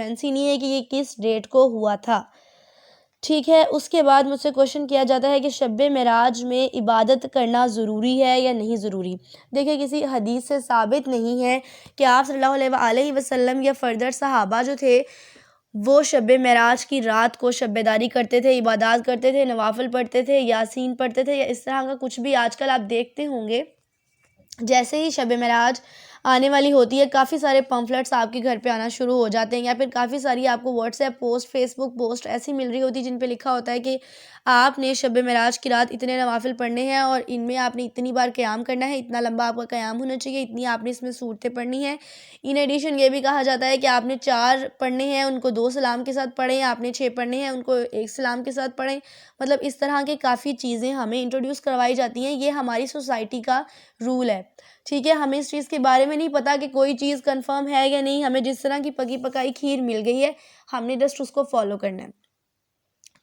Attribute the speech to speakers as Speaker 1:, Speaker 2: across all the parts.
Speaker 1: ही नहीं है कि ये किस डेट को हुआ था। ठीक है, उसके बाद मुझसे क्वेश्चन किया जाता है कि शब मेराज में इबादत करना ज़रूरी है या नहीं ज़रूरी। देखिए, किसी हदीस से साबित नहीं है कि आप सल्लल्लाहु अलैहि वसल्लम या फर्दर सहाबा जो थे वो शब मेराज की रात को शब-ए-दारी करते थे, इबादत करते थे, नवाफ़िल पढ़ते थे, यासीन पढ़ते थे या इस तरह का कुछ भी। आजकल आप देखते होंगे जैसे ही शब मेराज आने वाली होती है, काफ़ी सारे पम्फलेट्स आपके घर पे आना शुरू हो जाते हैं या फिर काफ़ी सारी आपको व्हाट्सएप पोस्ट, फेसबुक पोस्ट ऐसी मिल रही होती है जिन पे लिखा होता है कि आपने शब मेराज की रात इतने नवाफ़िल पढ़ने हैं और इनमें आपने इतनी बार क़याम करना है, इतना लंबा आपका क़याम होना चाहिए, इतनी आपने इसमें सूरतें पढ़नी हैं। इन एडिशन ये भी कहा जाता है कि आपने 4 पढ़ने हैं, उनको 2 सलाम के साथ पढ़ें, आपने 6 पढ़ने हैं, उनको 1 सलाम के साथ पढ़ें। मतलब इस तरह की काफ़ी चीज़ें हमें इंट्रोड्यूस करवाई जाती हैं। ये हमारी सोसाइटी का रूल है। ठीक है, हमें इस चीज़ के बारे में नहीं पता कि कोई चीज़ कंफर्म है या नहीं। हमें जिस तरह की पकी पकाई खीर मिल गई है, हमने जस्ट उसको फॉलो करना है।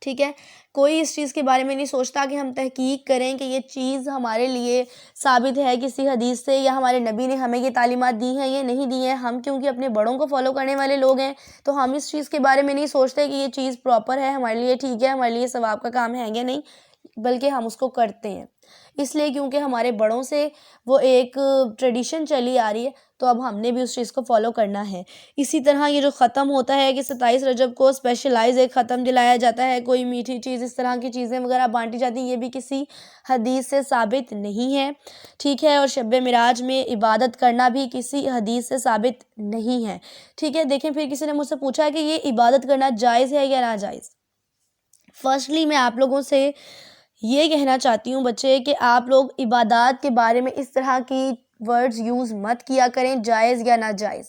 Speaker 1: ठीक है, कोई इस चीज़ के बारे में नहीं सोचता कि हम तहकीक करें कि ये चीज़ हमारे लिए साबित है किसी हदीस से या हमारे नबी ने हमें ये तालीमात दी हैं, ये नहीं दी हैं। हम क्योंकि अपने बड़ों को फॉलो करने वाले लोग हैं, तो हम इस चीज़ के बारे में नहीं सोचते कि ये चीज़ प्रॉपर है, हमारे लिए ठीक है, हमारे लिए सवाब का काम है या नहीं, बल्कि हम उसको करते हैं। इसलिए क्योंकि हमारे बड़ों से वो एक ट्रेडिशन चली आ रही है, तो अब हमने भी उस चीज़ को फॉलो करना है। इसी तरह ये जो ख़त्म होता है कि 27 रजब को स्पेशलाइज़ एक ख़त्म दिलाया जाता है, कोई मीठी चीज़, इस तरह की चीज़ें वगैरह बाँटी जाती हैं, ये भी किसी हदीस से साबित नहीं है। ठीक है, और शब मेराज में इबादत करना भी किसी हदीस से साबित नहीं है। ठीक है, देखें, फिर किसी ने मुझसे पूछा है कि ये इबादत करना जायज़ है या नाजायज़। फर्स्टली मैं आप लोगों से ये कहना चाहती हूँ बच्चे कि आप लोग इबादत के बारे में इस तरह की वर्ड्स यूज़ मत किया करें, जायज़ या नाजायज़।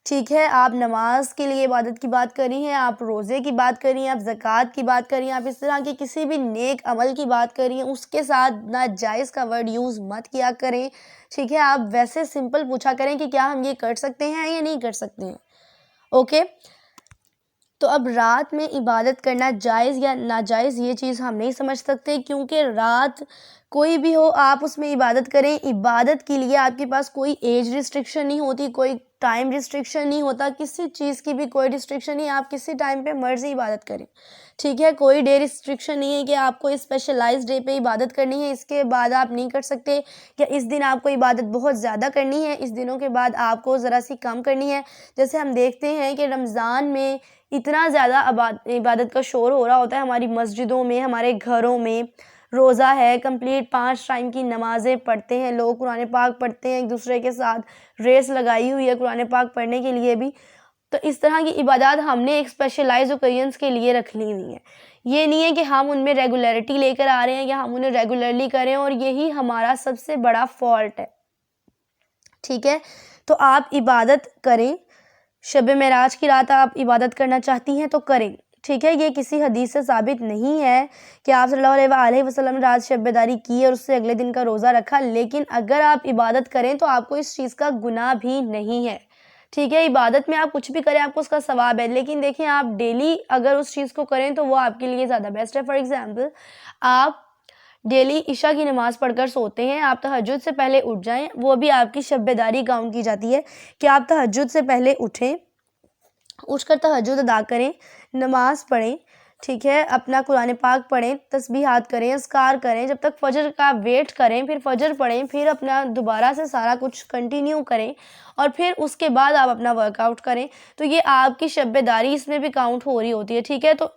Speaker 1: ठीक है, आप नमाज के लिए इबादत की बात कर रही हैं, आप रोज़े की बात कर रही हैं, आप ज़कात की बात कर रही हैं, आप इस तरह के किसी भी नेक अमल की बात कर रही हैं, उसके साथ नाजायज़ का वर्ड यूज़ मत किया करें। ठीक है, आप वैसे सिंपल पूछा करें कि क्या हम ये कर सकते हैं या नहीं कर सकते हैं। ओके, तो अब रात में इबादत करना जायज़ या नाजायज़ ये चीज़ हम नहीं समझ सकते, क्योंकि रात कोई भी हो आप उसमें इबादत करें। इबादत के लिए आपके पास कोई एज रिस्ट्रिक्शन नहीं होती, कोई टाइम रिस्ट्रिक्शन नहीं होता, किसी चीज़ की भी कोई रिस्ट्रिक्शन नहीं, आप किसी टाइम पे मर्ज़ी इबादत करें। ठीक है, कोई डे रिस्ट्रिक्शन नहीं है कि आपको स्पेशलाइज्ड डे पे इबादत करनी है, इसके बाद आप नहीं कर सकते, या इस दिन आपको इबादत बहुत ज़्यादा करनी है, इस दिनों के बाद आपको ज़रा सी कम करनी है। जैसे हम देखते हैं कि रमज़ान में इतना ज़्यादा इबादत का शोर हो रहा होता है हमारी मस्जिदों में, हमारे घरों में। रोज़ा है, कंप्लीट 5 टाइम की नमाज़ें पढ़ते हैं लोग, कुरान पाक पढ़ते हैं, एक दूसरे के साथ रेस लगाई हुई है कुरान पाक पढ़ने के लिए भी। तो इस तरह की इबादत हमने एक स्पेशलाइज्ड ओकेजन्स के लिए रख ली हुई है। ये नहीं है कि हम उनमें रेगुलरिटी लेकर आ रहे हैं या हम उन्हें रेगुलरली करें, और यही हमारा सबसे बड़ा फॉल्ट है। ठीक है, तो आप इबादत करें, शब मेराज की रात आप इबादत करना चाहती हैं तो करें। ठीक है, ये किसी हदीस से साबित नहीं है कि आप सल्लल्लाहु अलैहि वसल्लम ने रात शब-ए-दारी की और उससे अगले दिन का रोज़ा रखा, लेकिन अगर आप इबादत करें तो आपको इस चीज़ का गुनाह भी नहीं है। ठीक है, इबादत में आप कुछ भी करें आपको उसका सवाब है, लेकिन देखिए आप डेली अगर उस चीज़ को करें तो वो आपके लिए ज़्यादा बेस्ट है। फॉर एग्ज़ाम्पल, आप डेली इशा की नमाज़ पढ़कर सोते हैं, आप तहज्जुद से पहले उठ जाएँ, वो भी आपकी शब-ए-दारी काउंट की जाती है कि आप तहज्जुद से पहले उठें, उठकर तहज्जुद अदा करें, नमाज़ पढ़ें। ठीक है, अपना कुरान पाक पढ़ें, तस्बीहात करें, अज़कार करें, जब तक फ़जर का वेट करें, फिर फ़जर पढ़ें, फिर अपना दोबारा से सारा कुछ कंटिन्यू करें और फिर उसके बाद आप अपना वर्कआउट करें। तो ये आपकी शब-ए-दारी इसमें भी काउंट हो रही होती है। ठीक है, तो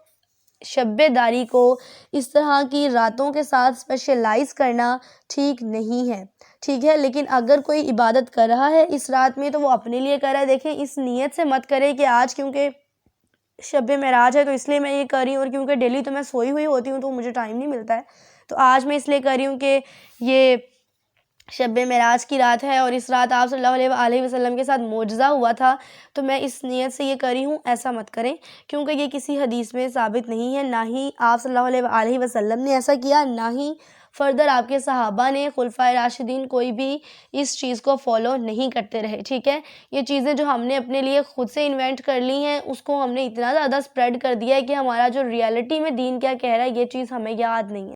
Speaker 1: शब-ए-दारी को इस तरह की रातों के साथ स्पेशलाइज़ करना ठीक नहीं है। ठीक है, लेकिन अगर कोई इबादत कर रहा है इस रात में तो वो अपने लिए कर रहा है। देखें, इस नीयत से मत करें कि आज क्योंकि शब मेराज है तो इसलिए मैं ये कर रही हूँ, और क्योंकि डेली तो मैं सोई हुई होती हूँ तो मुझे टाइम नहीं मिलता है, तो आज मैं इसलिए कर रही हूँ कि ये शब मेराज की रात है और इस रात आप सल्लल्लाहु अलैहि वसल्लम के साथ मोजज़ा हुआ था, तो मैं इस नियत से ये कर रही हूँ। ऐसा मत करें, क्योंकि ये किसी हदीस में साबित नहीं है, ना ही आप सल्लल्लाहु अलैहि वसल्लम ने ऐसा किया, ना ही फर्दर आपके सहाबा ने, खुलफाए राशिदीन, कोई भी इस चीज़ को फॉलो नहीं करते रहे। ठीक है, ये चीज़ें जो हमने अपने लिए खुद से इन्वेंट कर ली हैं, उसको हमने इतना ज़्यादा स्प्रेड कर दिया है कि हमारा जो रियलिटी में दीन क्या कह रहा है ये चीज़ हमें याद नहीं है।